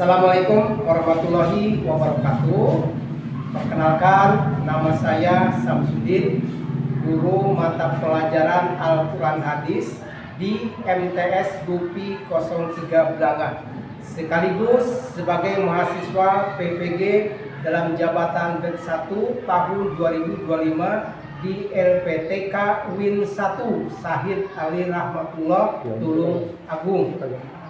Assalamualaikum warahmatullahi wabarakatuh. Perkenalkan, nama saya Samsudin, guru mata pelajaran Al-Quran Hadis di MTS Gupi 03 Belangan, sekaligus sebagai mahasiswa PPG dalam jabatan BED 1 tahun 2025 di LPTK Win 1 Sahid Ali Rahmatullah Tulung Agung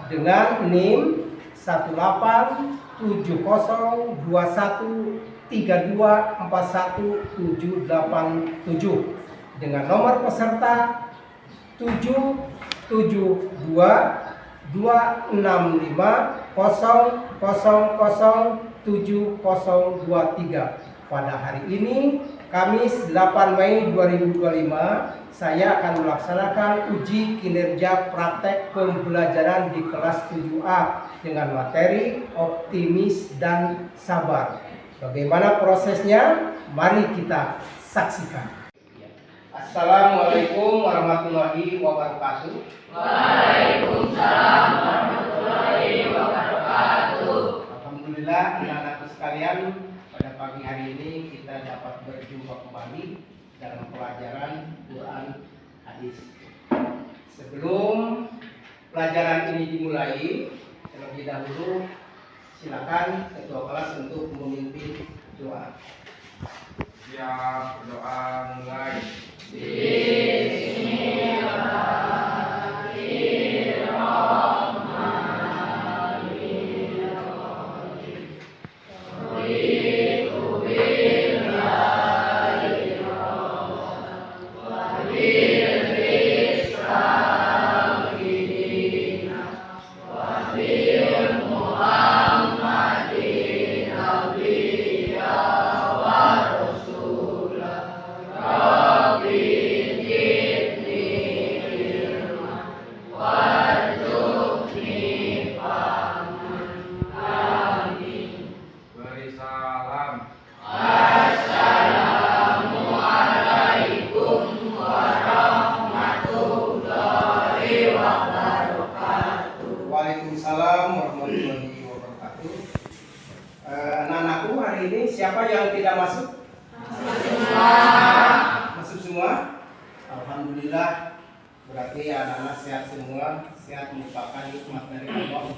dengan NIM 18213241787 dengan nomor peserta 7722650007023. Pada hari ini, Kamis 8 Mei 2025, saya akan melaksanakan uji kinerja praktek pembelajaran di kelas 7A dengan materi optimis dan sabar. Bagaimana prosesnya? Mari kita saksikan. Assalamualaikum warahmatullahi wabarakatuh. Waalaikumsalam warahmatullahi wabarakatuh. Alhamdulillah, anak-anakku sekalian, pada pagi hari ini kita dapat berjumpa kembali dalam pelajaran Quran Hadis. Sebelum pelajaran ini dimulai, terlebih dahulu silakan ketua kelas untuk memimpin doa. Siap, berdoa mulai. Beri salam. Assalamualaikum warahmatullahi wabarakatuh. Waalaikumsalam warahmatullahi wabarakatuh. Anak-anakku, hari ini siapa yang tidak masuk? Masuk semua? Alhamdulillah. Berarti anak-anak sehat semua. Sehat merupakan nikmat dari Allah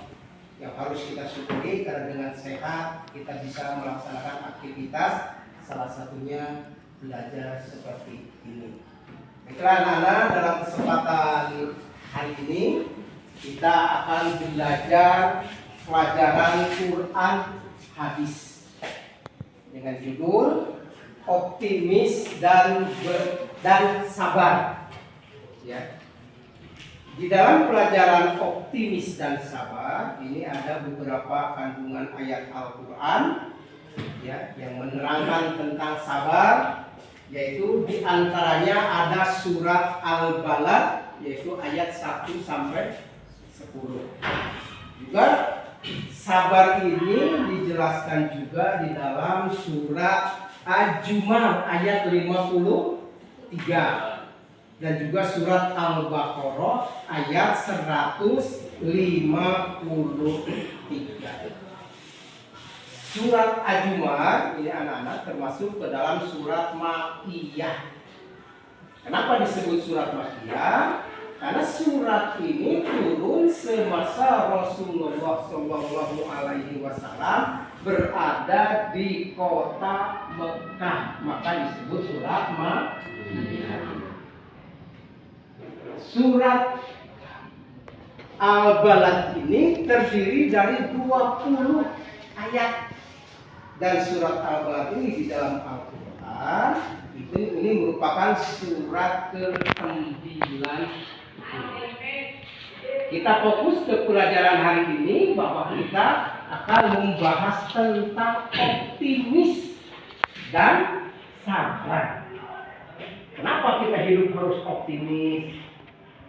yang harus kita syukuri, karena dengan sehat kita bisa melaksanakan aktivitas, salah satunya belajar seperti ini. Baiklah anak-anak, dalam kesempatan hari ini kita akan belajar pelajaran Quran Hadis dengan judul optimis dan sabar. Ya. Di dalam pelajaran optimis dan sabar ini ada beberapa kandungan ayat Al-Quran ya, yang menerangkan tentang sabar, yaitu diantaranya ada surat Al-Balad, yaitu ayat 1 sampai 10. Juga sabar ini dijelaskan juga di dalam surat Al-Jum'ah ayat 53 dan juga surat Al-Baqarah ayat 153. Surat Al-Jum'ah ini anak-anak termasuk ke dalam surat Makkiyah. Kenapa disebut surat Makkiyah? Karena surat ini turun semasa Rasulullah SAW berada di kota Mekah, maka disebut surat Makkiyah. Surat Al-Balad ini terdiri dari 20 ayat, dan surat Al-Balad ini di dalam Al-Quran ini merupakan surat ke-9. Kita fokus ke pelajaran hari ini bahwa kita akan membahas tentang optimis dan sabar. Kenapa kita hidup harus optimis?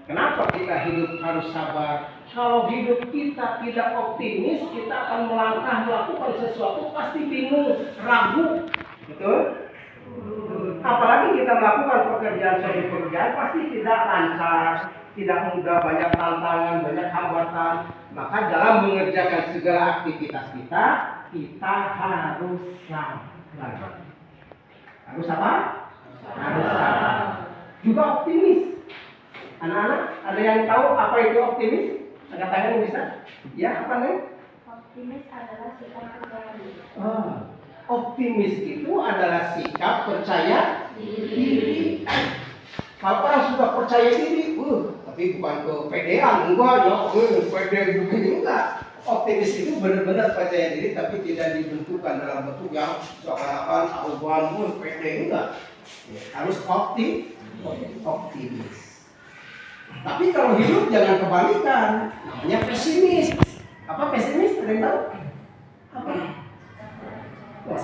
Kenapa kita hidup harus sabar? Kalau hidup kita tidak optimis, kita akan melangkah melakukan sesuatu pasti bingung, ragu, betul? Apalagi kita melakukan pekerjaan pasti tidak lancar. tidak mudah, banyak tantangan, banyak hambatan. Maka dalam mengerjakan segala aktivitas kita harus sabar. Harus apa? Harus sabar. Juga optimis. Anak-anak, ada yang tahu apa itu optimis? Angkat tangan bisa? Ya, apa nih? Optimis adalah sikap percaya diri. Optimis itu adalah sikap percaya diri. Kalau orang sudah percaya diri, tapi bukan kepedean, enggak ya, pede begini enggak. Optimis itu benar-benar percaya diri, tapi tidak dibentukkan dalam bentuk yang seakan-akan arogan, pede enggak. Ya, harus optimis. Tapi kalau hidup jangan kebalikan, namanya pesimis. Apa pesimis? Ada yang tahu? Apa?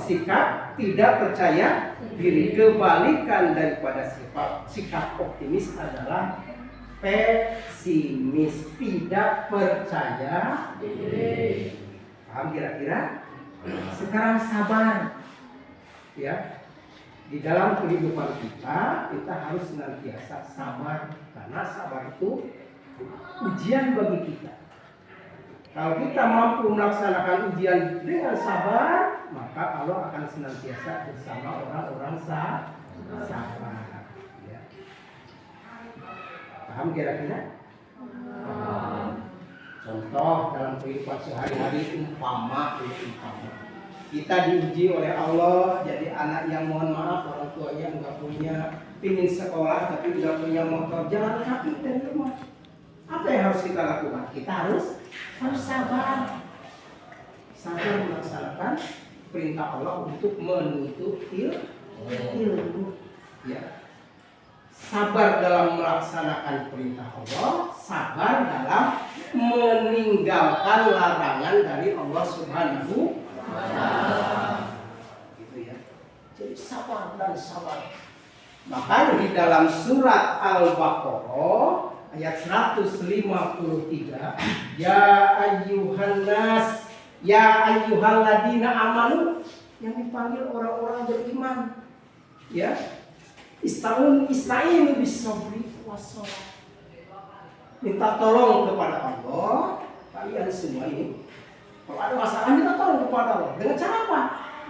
Sikap tidak percaya diri. Kebalikan daripada sikap optimis adalah pesimis, tidak percaya diri. Paham kira-kira? Sekarang sabar. Ya. Di dalam kehidupan kita harus senantiasa sabar, karena sabar itu ujian bagi kita. Kalau kita mampu melaksanakan ujian dengan sabar, maka Allah akan senantiasa bersama orang-orang sabar. Ya. Paham kira-kira? Contoh dalam kehidupan sehari-hari, umpama. Kita diuji oleh Allah jadi anak yang mohon maaf orang tuanya nggak punya, ingin sekolah tapi nggak punya motor, jalan kaki dari rumah. Apa yang harus kita lakukan? Kita harus sabar. Sabar melaksanakan perintah Allah untuk menuntut ilmu. Ya. Sabar dalam melaksanakan perintah Allah, sabar dalam meninggalkan larangan dari Allah Subhanahu wa Ta'ala. Gitu ya. Jadi sabar dan sabar. Maka di dalam surat Al-Baqarah ayat 153, ya ayyuhan nas, ya ayyuhalladzina amanu, yang dipanggil orang-orang beriman. Ya. Ista'inu bis-sabri was-shalah. Minta tolong kepada Allah, kalian semua ini. Kalau ada masalah minta tolong kepada Allah. Dengan cara apa?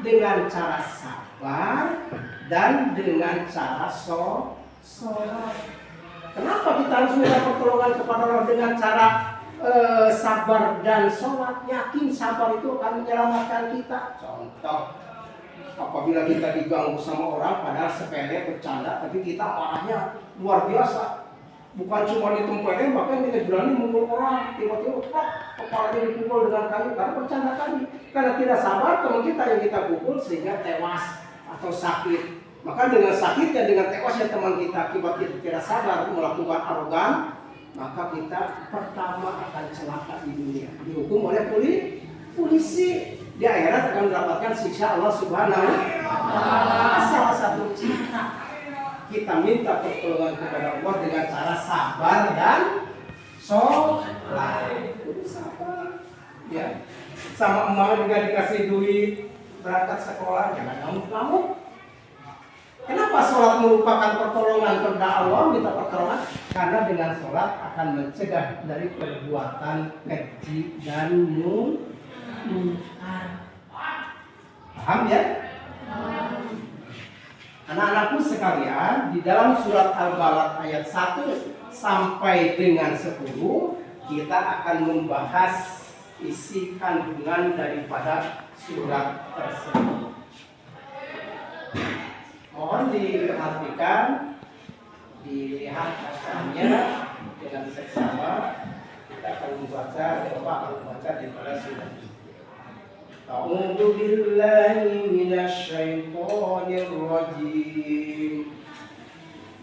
Dengan cara sabar dan dengan cara sholat. Kenapa kita harus minta pertolongan kepada Allah dengan cara sabar dan sholat? Yakin sabar itu akan menyelamatkan kita. Contoh, apabila kita diganggu sama orang padahal sepele bercanda, tapi kita parahnya luar biasa. Bukan cuma ditempelin, bahkan tidak berani memukul orang. Tiba-tiba kepalanya dipukul dengan kayu karena bercanda tadi. Karena tidak sabar teman kita yang kita pukul sehingga tewas atau sakit. Maka dengan sakitnya, dengan tewasnya teman kita akibat kita tidak sabar melakukan arogan, maka kita pertama akan celaka di dunia, dihukum oleh polisi. Di akhirat akan mendapatkan siksa Allah Subhanahu wa Ta'ala. Salah satu cara kita minta pertolongan kepada Allah dengan cara sabar dan sholat. Itu sabar. Ya. Sama emak juga dikasih duit berangkat sekolah, jangan ngamuk-ngamuk. Kenapa sholat merupakan pertolongan kepada Allah, minta pertolongan? Karena dengan sholat akan mencegah dari perbuatan keji dan munkar. Paham ya? Anak-anakku sekalian, di dalam surat Al-Balad ayat 1 sampai dengan 10 kita akan membahas isi kandungan daripada surat tersebut. Mohon diperhatikan, dilihat bacanya dengan seksama. Kita akan membaca, coba membaca daripada surat ini. A'udzu billahi minasy syaithanir rajim.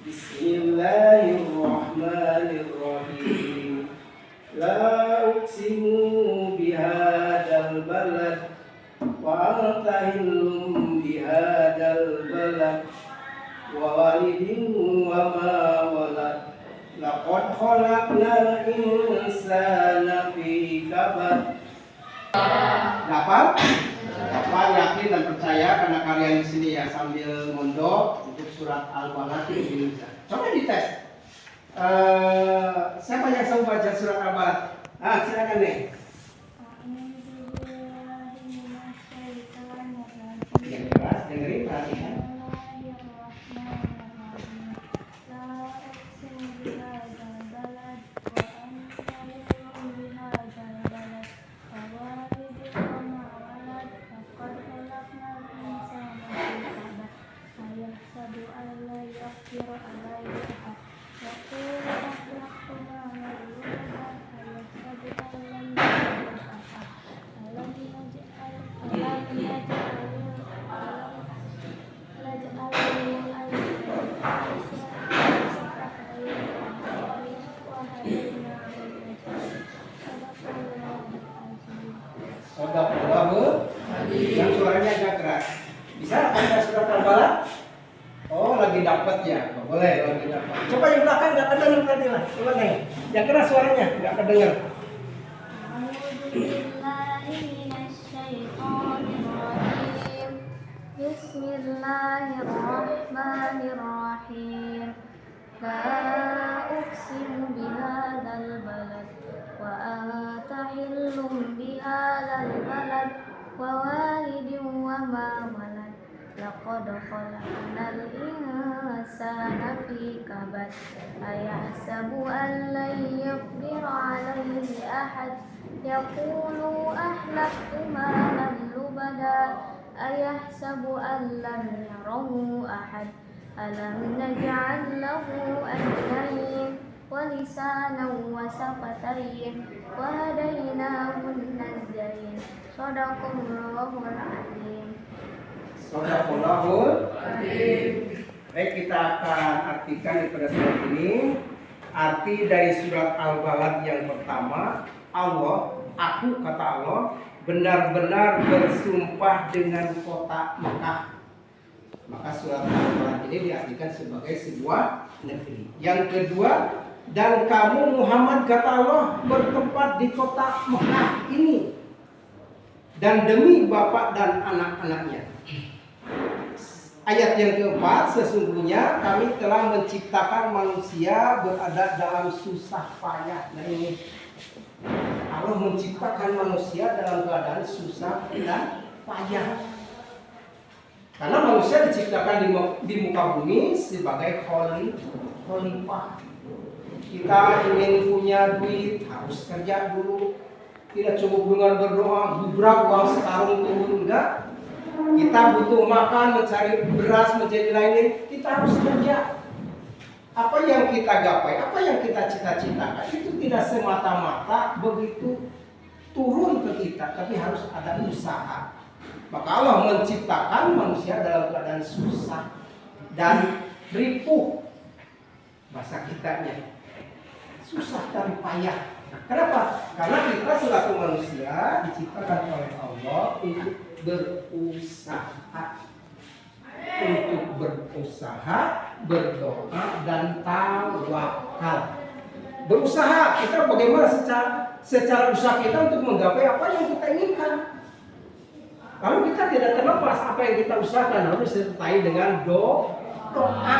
Bismillahirrahmanirrahim. La uqsimu bihadzal balad wa anta hillum bihadzal balad wa walidin wa ma walad. Laqad khalaqnal insana fi kabad. Dapat yakin dan percaya karena kalian di sini ya sambil mondok untuk surat Al-Balad ini bisa. Coba dites. Siapa yang sanggup baca surat Al-Balad? Silakan nih. Yang keras, dengerin, perhatikan. Yang suaranya agak keras. Bisa baca surat Al-Balad? Oh, lagi dapat ya. Boleh, lagi dapat. Coba yang belakang nggak kedengar tadi lah. Coba nih. Yang keras suaranya nggak kedengar. Bismillahirrahmanirrahim. La uqsimu bihadzal balad wa anta hillum bihadzal balad wa walidin wa ma walad laqad khalaqnal insana fi kabad ayahsabu an lan yaqdira alayhi ahad yaqulu ahlaktu malan lubada ayahsabu an lam yarahu ahad alam naj'al lahu aynayn wa lisanan wa shafatayn wa hadainahu najdayn. Shadaqallahul azim. Shadaqallahul azim. Baik, kita akan artikan daripada surat ini. Arti dari surat Al-Balad yang pertama, Allah, aku kata Allah, benar-benar bersumpah dengan kota Mekah. Maka surat Al-Balad ini diartikan sebagai sebuah negeri. Yang kedua, dan kamu Muhammad kata Allah bertempat di kota Mekah ini, dan demi bapak dan anak-anaknya. Ayat yang keempat, sesungguhnya kami telah menciptakan manusia berada dalam susah payah. Nah ini Allah menciptakan manusia dalam keadaan susah dan payah. Karena manusia diciptakan di muka bumi sebagai khalifah. Kita ingin punya duit harus kerja dulu. Tidak cukup dengan berdoa, gubrak uang sekarung turun, enggak. Kita butuh makan, mencari beras, menjadi lain-lain, kita harus kerja. Apa yang kita gapai, apa yang kita cita-citakan itu tidak semata-mata begitu turun ke kita, tapi harus ada usaha. Maka Allah menciptakan manusia dalam keadaan susah dan ripuh. Bahasa kitanya susah dan payah. Kenapa? Karena kita selaku manusia diciptakan oleh Allah untuk berusaha. Untuk berusaha, berdoa dan tawakal. Berusaha, kita bagaimana secara usaha kita untuk menggapai apa yang kita inginkan. Kalau kita tidak terlepas apa yang kita usahakan harus disertai dengan doa.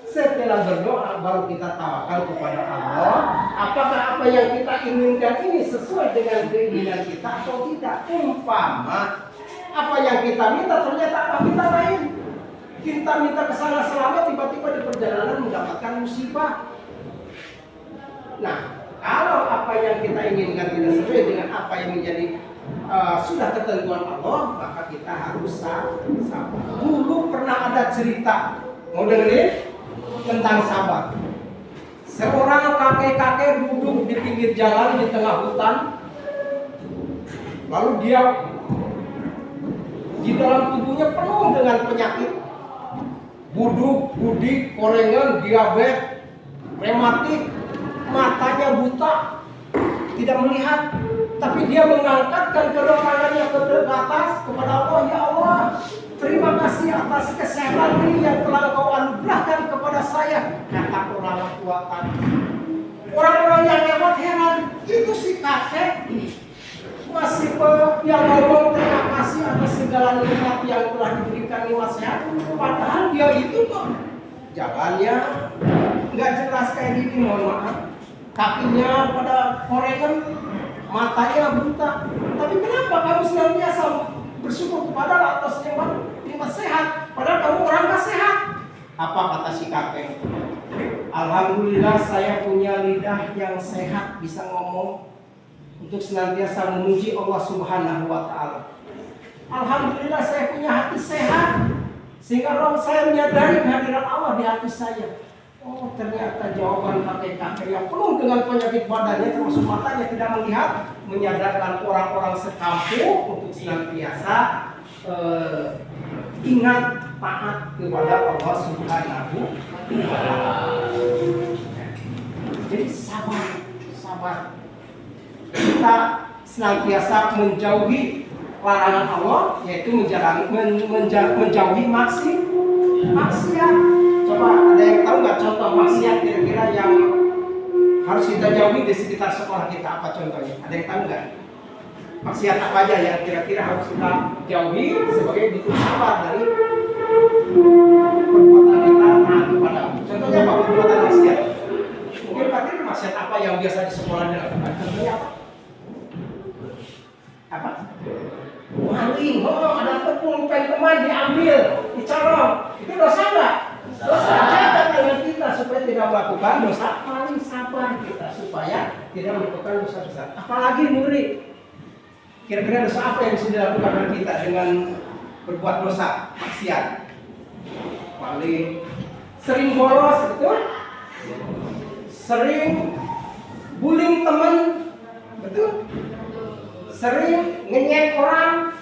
Setelah berdoa baru kita tawakal kepada Allah. Apakah apa yang kita inginkan ini sesuai dengan keinginan kita atau tidak? Umpama apa yang kita minta ternyata apa kita lain. Kita minta kesana selamat, tiba-tiba di perjalanan mendapatkan musibah. Nah, kalau apa yang kita inginkan tidak sesuai dengan apa yang menjadi sudah ketentuan Allah, maka kita harus sabar. Dulu pernah ada cerita, mau dengerin? Tentang sabar. Seorang kakek-kakek duduk di pinggir jalan di tengah hutan. Lalu dia di dalam tubuhnya penuh dengan penyakit. Buduk, budik, korengan, diabetes, rematik, matanya buta, tidak melihat. Tapi dia mengangkatkan kedua tangannya ke atas kepada Allah, ya Allah, terima kasih atas kesehatan ini yang telah Engkau anugerahkan kepada saya. Kata orang tua tadi. Orang-orang yang lewat heran, itu si kakek masih yang ngomong terima kasih atas segala nikmat yang telah diberikan lewat sehat. Padahal dia itu kok jalannya nggak jelas kayak gini, mohon maaf. Kakinya pada korekan, matanya buta. Tapi kenapa kamu senantiasa bersyukur kepada atas nikmat sehat, padahal kamu orang nggak sehat? Apa kata si kakek? Alhamdulillah saya punya lidah yang sehat, bisa ngomong untuk senantiasa memuji Allah Subhanahu wa Ta'ala. Alhamdulillah saya punya hati sehat, sehingga roh saya menyadari kehadiran Allah di hati saya. Oh, ternyata jawaban kakek-kakek yang penuh dengan penyakit badannya, termasuk matanya tidak melihat, menyadarkan orang-orang sekampung untuk senantiasa ingat taat kepada Allah Subhanahu wa Ta'ala. Jadi sabar. Kita senantiasa menjauhi larangan Allah, yaitu menjauhi maksiat. Coba ada yang tahu nggak contoh maksiat kira-kira yang harus kita jauhi di sekitar sekolah kita? Apa contohnya? Ada yang tahu nggak? Maksiat apa aja yang kira-kira harus kita jauhi sebagai bentuk sabar dari perbuatan kita taat kepada Allah? Contohnya apa perbuatan maksiat? Mungkin Pak maksiat apa yang biasa di sekolah dilakukan? Contohnya apa? Apa? Maling, ada tepung pen teman diambil, dicolong, itu dosa nggak? Dosa. Jaga tangan kita supaya tidak melakukan dosa. Paling sabar kita supaya tidak melakukan dosa besar. Apalagi murid. Kira-kira dosa apa yang bisa dilakukan oleh kita dengan berbuat dosa maksiat? Paling sering bolos, betul? Sering bullying teman, betul? Sering ngenyek orang,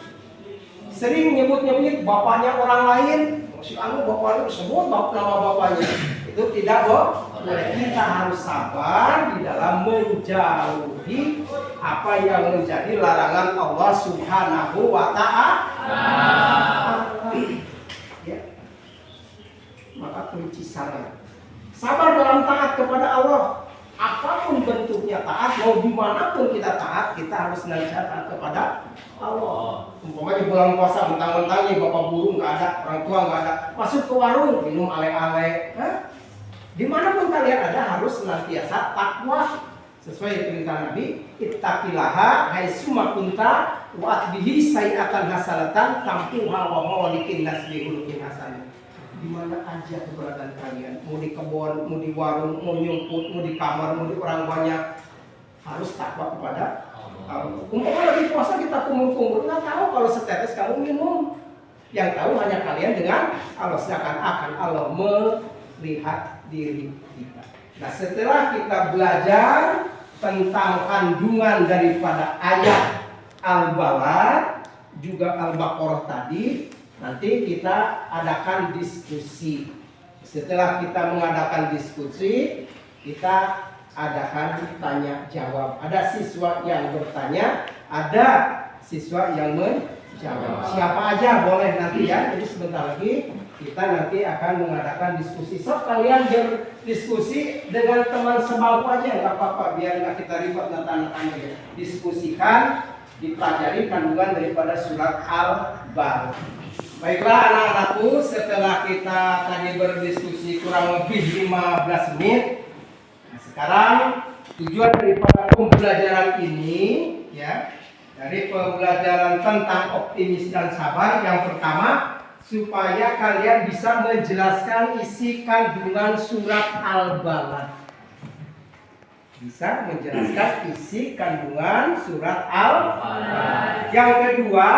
sering nyebut-nyebut bapaknya orang lain. Si anu bapaknya sebut nama bapaknya. Itu tidak boleh. Kita harus sabar di dalam menjauhi apa yang menjadi larangan Allah Subhanahu wa Ta'ala. Ya. Maka kunci sabar dalam taat kepada Allah. Apapun bentuknya taat, mau dimanapun kita taat, kita harus senantiasa taat kepada Allah. Umpamanya bulan puasa, mentang-mentangnya bapak guru nggak ada, orang tua nggak ada, masuk ke warung minum ale-ale. Dimanapun kalian ada harus senantiasa takwa sesuai perintah Nabi. Ittaqillaha haitsuma kunta wa atbihi sayi'atan hasanatan tamhuha wa mawlikin nas bi khuluqin hasan. Di mana aja keberadaan kalian, mau di kebun, mau di warung, mau nyumput, mau di kamar, mau di orang banyak, harus takwa kepada Allah. Umpamanya lagi puasa kita kumpul-kumpul, nggak tahu kalau setetes kamu minum, yang tahu hanya kalian dengan Allah, sedangkan akan Allah melihat diri kita. Nah, setelah kita belajar tentang kandungan daripada ayat Al-Balad juga Al-Baqarah tadi, nanti kita adakan diskusi. Setelah kita mengadakan diskusi, kita adakan tanya jawab. Ada siswa yang bertanya, ada siswa yang menjawab. Siapa aja boleh nanti ya. Jadi sebentar lagi kita nanti akan mengadakan diskusi. So kalian berdiskusi dengan teman sebangku aja, nggak apa-apa, biar nggak kita ribet tanya-tanya. Diskusikan, dipelajari kandungan daripada surat Al-Balad. Baiklah anak-anakku, setelah kita tadi berdiskusi kurang lebih 15 menit, nah sekarang tujuan daripada pembelajaran ini ya, dari pembelajaran tentang optimis dan sabar, yang pertama supaya kalian bisa menjelaskan isi kandungan surat Al-Balad. Bisa menjelaskan isi kandungan surat Al-Balad. Yang kedua,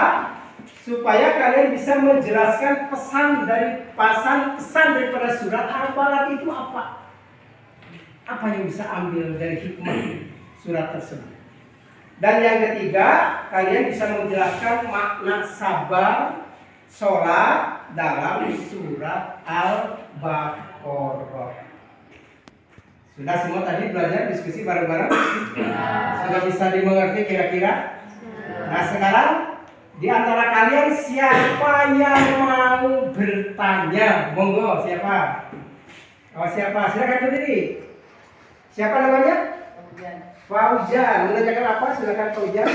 supaya kalian bisa menjelaskan pesan daripada surat Al-Balad itu apa? Apa yang bisa ambil dari hikmah surat tersebut? Dan yang ketiga, kalian bisa menjelaskan makna sabar, sholat dalam surat Al-Baqarah. Sudah semua tadi belajar diskusi bareng-bareng? Sudah bisa dimengerti kira-kira? Nah sekarang di antara kalian siapa yang mau bertanya? Monggo, siapa? Oh siapa? Silakan berdiri. Siapa namanya? Fauzan. Menanyakan apa? Silakan Fauzan.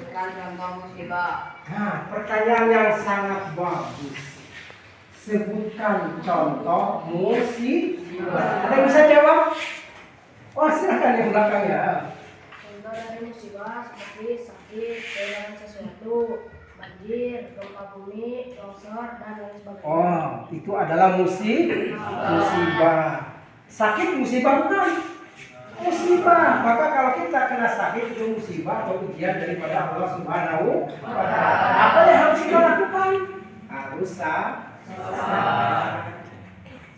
Tentang musibah. Nah, pertanyaan yang sangat bagus. Sebutkan contoh musibah. Ada yang bisa jawab? Oh, silakan yang belakang ya. Contoh dari musibah seperti sakit, kehilangan sesuatu, banjir, gempa bumi, longsor, dan lain sebagainya. Oh, itu adalah musibah. Sakit musibah bukan? Musibah. Maka kalau kita kena sakit itu musibah atau ujian daripada Allah Subhanahu wa Ta'ala. Apa yang harus kita lakukan? Harus sabar.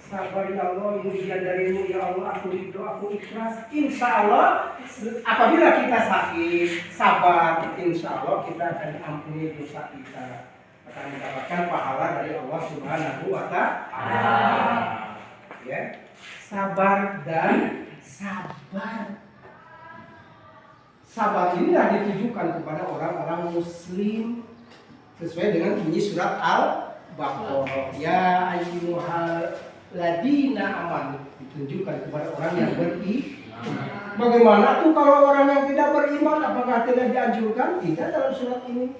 Sabar ya Allah, ini ujian darimu ya Allah, aku ridho, aku ikhlas. Insya Allah apabila kita sakit, sabar, insya Allah kita akan diampuni dosa kita, akan mendapatkan pahala dari Allah Subhanahu wa Ta'ala. Ya, sabar dan sabar. Sabar inilah ditujukan kepada orang-orang Muslim sesuai dengan bunyi surat Al-Baqarah. Ya ayyuhal ladina aman, ditunjukkan kepada orang yang beriman. Bagaimana tuh kalau orang yang tidak beriman, apakah tidak dianjurkan? Tidak dalam surat ini.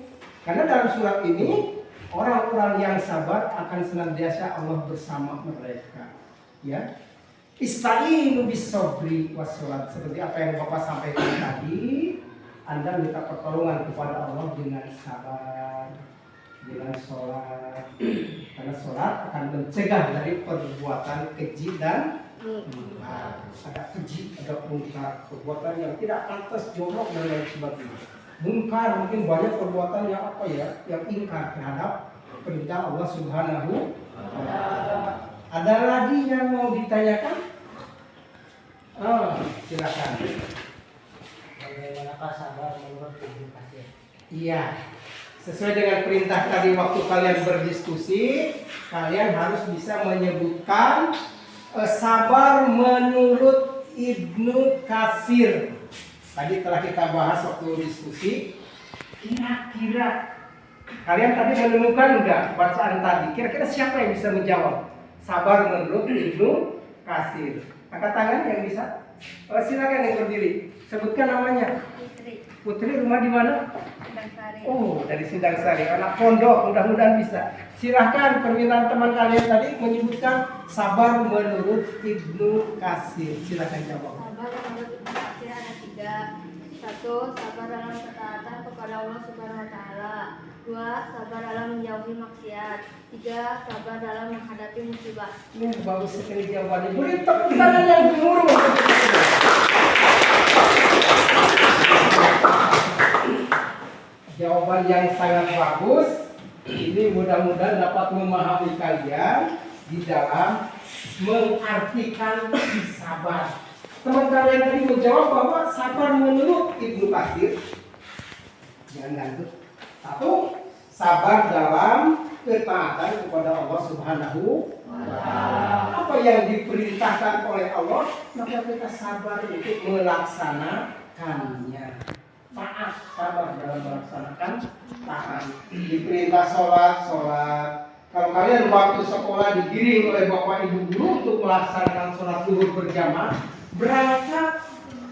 Karena dalam surat ini orang-orang yang sabar akan senantiasa Allah bersama mereka. Ya, istainu bis-sabri was-salat. Seperti apa yang Bapak sampaikan tadi, Anda minta pertolongan kepada Allah dengan sabar, dengan sholat. Karena sholat akan mencegah dari perbuatan keji dan mungkar. Ada keji, ada mungkar, perbuatan yang tidak pantas, jorok dan lain sebagainya. Mungkar mungkin banyak perbuatan yang apa ya, yang ingkar terhadap perintah Allah Subhanahu wa Ta'ala. Ada lagi yang mau ditanyakan? Oh, silakan. Bagaimanakah sabar menurut Ibu Kasir? Iya. Sesuai dengan perintah tadi waktu kalian berdiskusi, kalian harus bisa menyebutkan sabar menurut Ibnu Katsir. Tadi telah kita bahas waktu diskusi. Kira-kira kalian tadi menemukan enggak bacaan tadi? Kira-kira siapa yang bisa menjawab? Sabar menurut Ibnu Katsir. Angkat tangan yang bisa. Silakan yang berdiri. Sebutkan namanya. Putri, rumah di mana? Sindang-Sari. Oh, dari Sindang-Sari, anak pondok, mudah-mudahan bisa. Silahkan permintaan teman kalian tadi menyebutkan sabar menurut Ibnu Katsir. Silahkan jawab. Sabar menurut Ibnu Katsir ada 3. 1. Sabar dalam ketaatan kepada Allah Subhanahu wa Ta'ala. 2. Sabar dalam menjauhi maksiat. 3. Sabar dalam menghadapi musibah. Ini bagus sekali jawabannya. Beri tepuk tangan yang gemuruh. Jawaban yang sangat bagus. Ini mudah-mudahan dapat memahami kalian di dalam mengartikan sabar. Teman kalian tadi menjawab bahwa sabar menurut Ibnu Katsir. Jangan gantung. 1. Sabar dalam ketaatan kepada Allah Subhanahu wa Ta'ala. Apa yang diperintahkan oleh Allah, maka kita sabar untuk melaksanakannya. Taat, sabar dalam melaksanakan taat. Diperintah sholat. Kalau kalian waktu sekolah digiring oleh bapak ibu guru untuk melaksanakan sholat zuhur berjamaah, berangkat,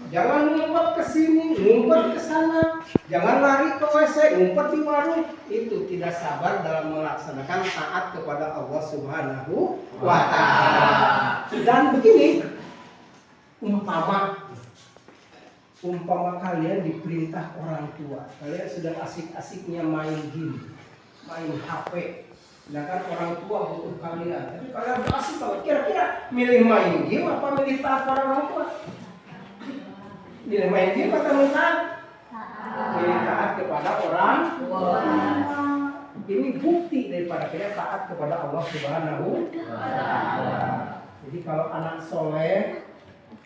jangan ngumpet ke sini, ngumpet ke sana, jangan lari ke WC, ngumpet di warung. Itu tidak sabar dalam melaksanakan taat kepada Allah Subhanahu wa Ta'ala. Dan begini, umpama kalian diperintah orang tua, kalian sedang asik-asiknya main game, main HP, sedangkan orang tua butuh kalian, tapi kalian asik banget. Kira-kira milih main game apa milih taat pada orang tua? Milih main game atau milih taat? Milih taat kepada orang tua. Ini bukti daripada kita taat kepada Allah Subhanahu wa Ta'ala. Jadi kalau anak soleh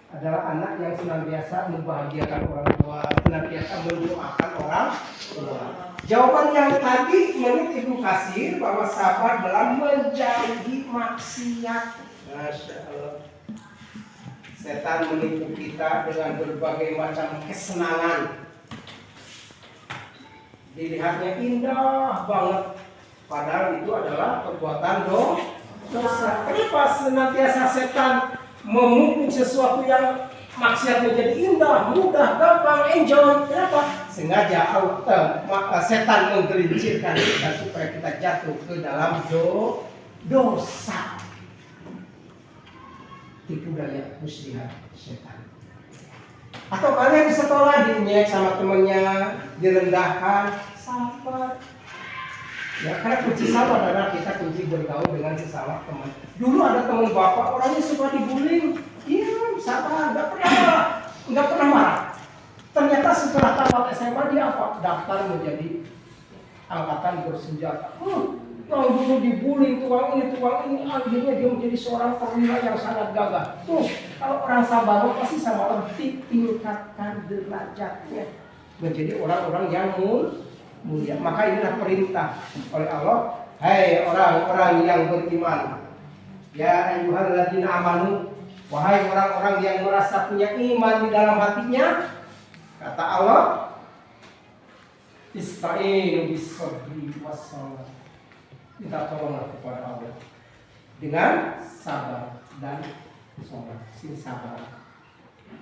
adalah anak yang senantiasa membahagiakan orang tua, senantiasa mendoakan orang tua. Jawaban yang tadi menurut Ibnu Katsir bahwa sabar dalam menjauhi maksiat. Masya Allah. Setan menipu kita dengan berbagai macam kesenangan. Dilihatnya indah banget, padahal itu adalah perbuatan dosa. Kenapa senantiasa setan memupuk sesuatu yang maksiat menjadi indah, mudah, gampang, enjoy? Kenapa? Sengaja setan menggelincirkan kita supaya kita jatuh ke dalam dosa. Tipu daya muslihat setan. Atau kalian di sekolah dinyek sama temennya, direndahkan, sabar. Ya, karena kunci sabar adalah kita kunci bergaul dengan sesama teman. Dulu ada teman bapak orangnya suka dibullying, iya sabar, nggak pernah marah. Ternyata setelah tamat SMA dia apa? Daftar menjadi angkatan bersenjata. Yang dulu dibullying tukang ini, akhirnya dia menjadi seorang perwira yang sangat gagah. Kalau orang sabar pasti sama Allah ditingkatkan derajatnya menjadi orang-orang yang mulia. Maka inilah perintah oleh Allah, hai orang-orang yang beriman, ya ayyuhalladzina amanu, wahai orang-orang yang merasa punya iman di dalam hatinya, kata Allah, ista'inu bis-sabri was-shalah. Minta tolonglah kepada Allah dengan sabar dan sholat. Sabar,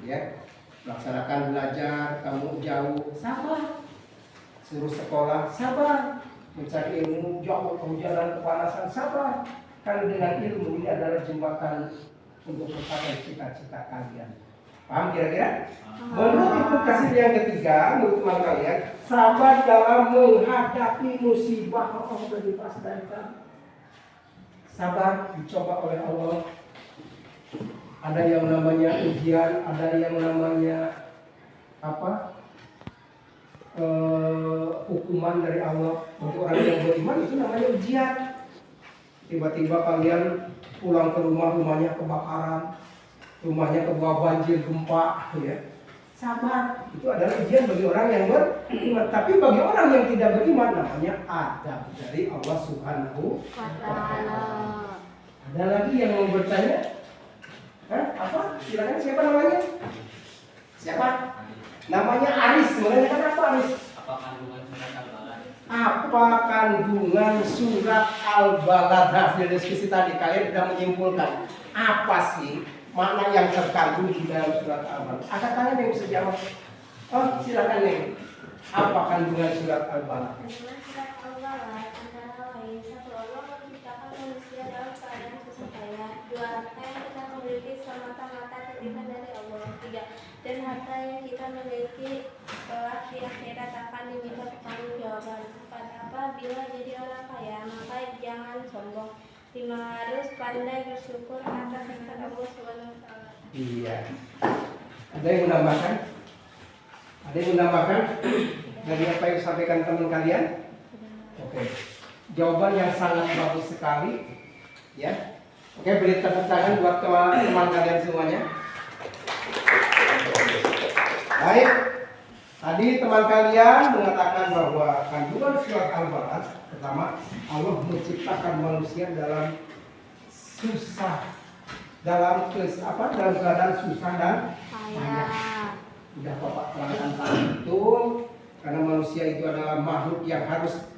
ya, laksanakan belajar, kamu jauh, sabar. Suruh sekolah, sabar. Mencari ilmu, jauh kamu jalan kepanasan, sabar. Karena dengan ilmu ini adalah jembatan untuk mencapai cita-cita kalian. Paham kira-kira? Menurut itu kasih yang ketiga, menurut teman kalian, sabar dalam menghadapi musibah. Allah sudah dipasdarkan. Sabar dicoba oleh Allah. Ada yang namanya ujian, ada yang namanya hukuman dari Allah. Untuk orang yang beriman itu namanya ujian. Tiba-tiba kalian pulang ke rumah, rumahnya kebakaran, rumahnya kebawa banjir, gempa, ya. Sabar, itu adalah ujian bagi orang yang beriman. Tapi bagi orang yang tidak beriman namanya adab dari Allah Subhanahu wa Ta'ala. Ada lagi yang mau bertanya? Apa? Silakan, siapa namanya? Siapa? Namanya Aris. Menanyakan apa Aris? Apa kandungan surat Al-Balad? Hasil diskusi tadi kalian sudah menyimpulkan apa sih makna yang terkandung di dalam surat Al-Balad? Ada kalian yang bisa jawab? Oh, silakan nih. Apa kandungan surat Al-Balad? Kandungan surat Al-Balad antara lain, satu, Allah menciptakan manusia dalam keadaan susah payah. Dua, harta yang kita memiliki semata-mata titipan dari Allah. Tiga, dan harta yang kita miliki kelak di akhirat akan diminta pertanggungjawaban. Empat, apabila jadi orang kaya maka jangan sombong. 5, harus pandai bersyukur atas nikmat Allah Subhanahu wa Ta'ala. Iya. Ada yang menambahkan? Ada yang menambahkan dari apa yang disampaikan teman kalian? Oke. Jawaban yang sangat bagus sekali, ya. Oke, beri tepuk tangan buat teman kalian semuanya. Baik. Tadi teman kalian mengatakan bahwa kandungan surat Al-Balad pertama, Allah menciptakan manusia dalam susah, dalam keadaan susah dan payah. Sudah Bapak terangkan tadi itu, karena manusia itu adalah makhluk yang harus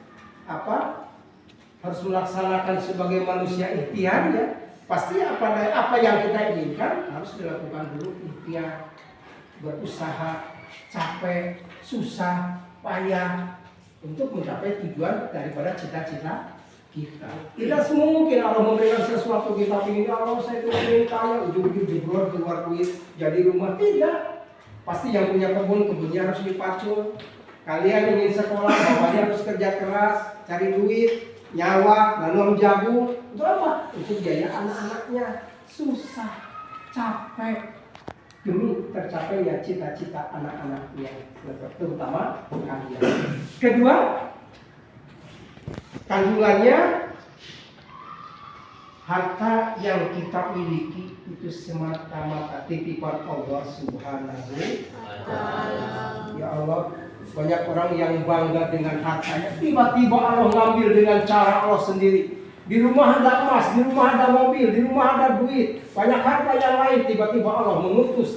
harus melaksanakan sebagai manusia ikhtiar, ya. Pasti apa yang kita inginkan harus dilakukan dulu ikhtiar, berusaha, capek, susah, payah untuk mencapai tujuan daripada cita-cita kita. Tidak mungkin Allah memberikan sesuatu kita ingin, Allah saya itu ingin kaya, ujung-ujung jebrol keluar duit jadi rumah. Tidak. Pasti yang punya kebunnya harus dipacul. Kalian ingin sekolah, bapaknya harus kerja keras, cari duit, nyawa, nanam jagung. Untuk apa? Untuk biaya anak-anaknya. Susah, capek, demi tercapainya cita-cita anak-anaknya, terutama kalian. Kedua, kandungannya harta yang kita miliki itu semata-mata titipan Allah Subhanahu wa Ta'ala. Ya Allah, banyak orang yang bangga dengan hartanya, tiba-tiba Allah ngambil dengan cara Allah sendiri. Di rumah ada emas, di rumah ada mobil, di rumah ada duit, banyak harta yang lain, tiba-tiba Allah mengutus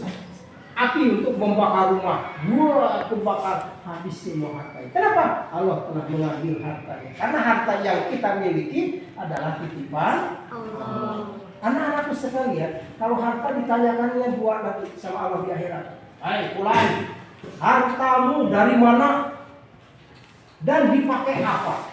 api untuk membakar rumah. Wah, terbakar, habis semua hartanya. Kenapa? Allah telah mengambil hartanya. Karena harta yang kita miliki adalah titipan Allah. Anak-anakku sekalian, kalau harta ditanyakannya dua nanti sama Allah di akhirat. Hai, pulang. Hartamu dari mana dan dipakai apa?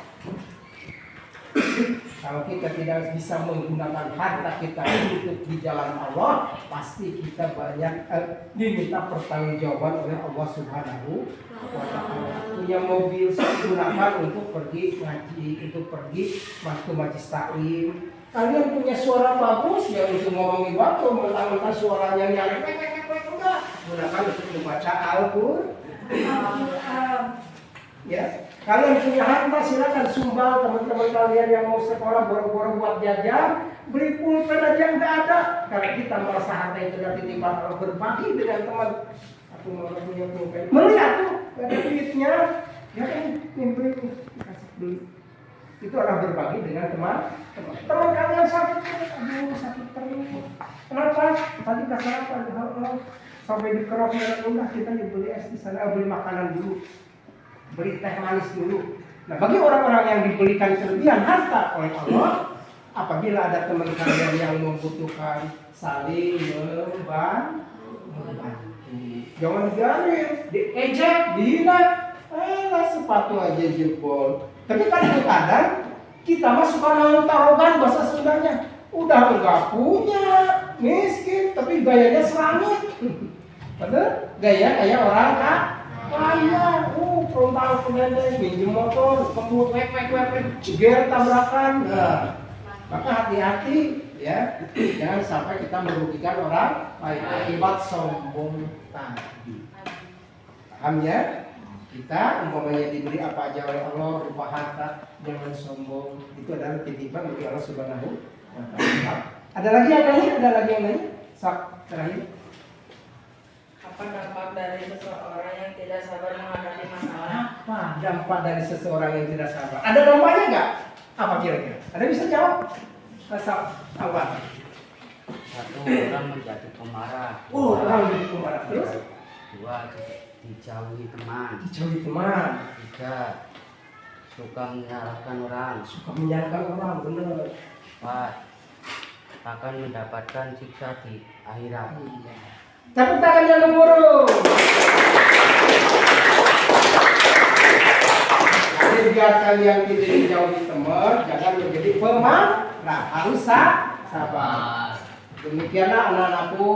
Kalau kita tidak bisa menggunakan harta kita untuk di jalan Allah, pasti kita banyak diminta pertanggungjawaban oleh Allah Subhanahu wa Ta'ala. Punya mobil gunakan untuk pergi ngaji, untuk pergi waktu majlis taklim. Kalian punya suara bagus ya untuk ngomongin waktu, mentang-mentang suaranya yang enggak. Gunakan untuk membaca Al-Qur'an. Ya, kalian punya harta silakan sumbang teman-teman kalian yang mau sekolah boro-boro buat jajan, beli pulpen aja nggak ada. Karena kita merasa harta itu sudah ditimbang, kalau berbagi dengan teman. Aku mau punya pulpen, melihat tuh gak ada duitnya, ya kan beli, kasih beli. Itu adalah berbagi dengan teman-teman. Teman kalian sakit, aduh sakit terus. Kenapa? Tadi kesalahan, sampai di kerok udah kita beli es di sana, beli makanan dulu. Beli teh manis dulu. Nah, bagi orang-orang yang diberikan kelebihan harta oleh Allah, apabila ada teman kalian yang membutuhkan, saling membantu. Jangan digaring, diejek, dihina. Sepatu aja jebol. Tapi kadang-kadang kita mah suka tarogan bahasa Sundanya. Udah enggak punya, miskin, tapi gayanya serangit. Padahal gaya kayak orang kaya, frontal pendek, minjem motor, kebut, ceger, tabrakan. Nah, maka hati-hati ya, jangan sampai kita merugikan orang lain akibat sombong tadi. Paham ya? Kita umpamanya diberi apa aja oleh Allah berupa harta, jangan sombong. Itu adalah titipan bagi Allah Subhanahu wa Ta'ala. Ada lagi yang lain? Ada lagi yang lain? Terakhir. Apa dampak dari seseorang yang tidak sabar menghadapi masalah? Apa dampak dari seseorang yang tidak sabar? Ada dampaknya nggak? Apa kira-kira? Ada bisa jawab? Asal apa? Satu, orang menjadi pemarah. Orang menjadi pemarah. Terus? Dua, dijauhi teman. Dijauhi teman. Tiga, suka menyalahkan orang. Suka menyalahkan orang, benar. Empat, akan mendapatkan siksa di akhirat. Tepuk tangan yang gemuruh. Jadi biar kalian tidak dijauhi teman, jangan menjadi pemarah, harus sabar. Demikianlah anak-anakku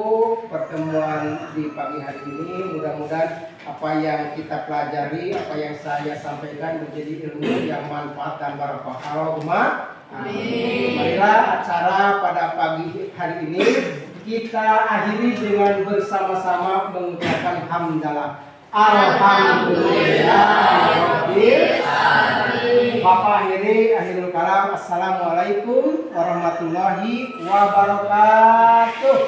pertemuan di pagi hari ini. Mudah-mudahan apa yang kita pelajari, apa yang saya sampaikan menjadi ilmu yang manfaat dan barokah. Allahumma amin. Marilah acara pada pagi hari ini kita akhiri dengan bersama-sama mengucapkan hamdalah. Alhamdulillahirabbil alamin. Bapak akhirul kalam. Assalamualaikum warahmatullahi wabarakatuh.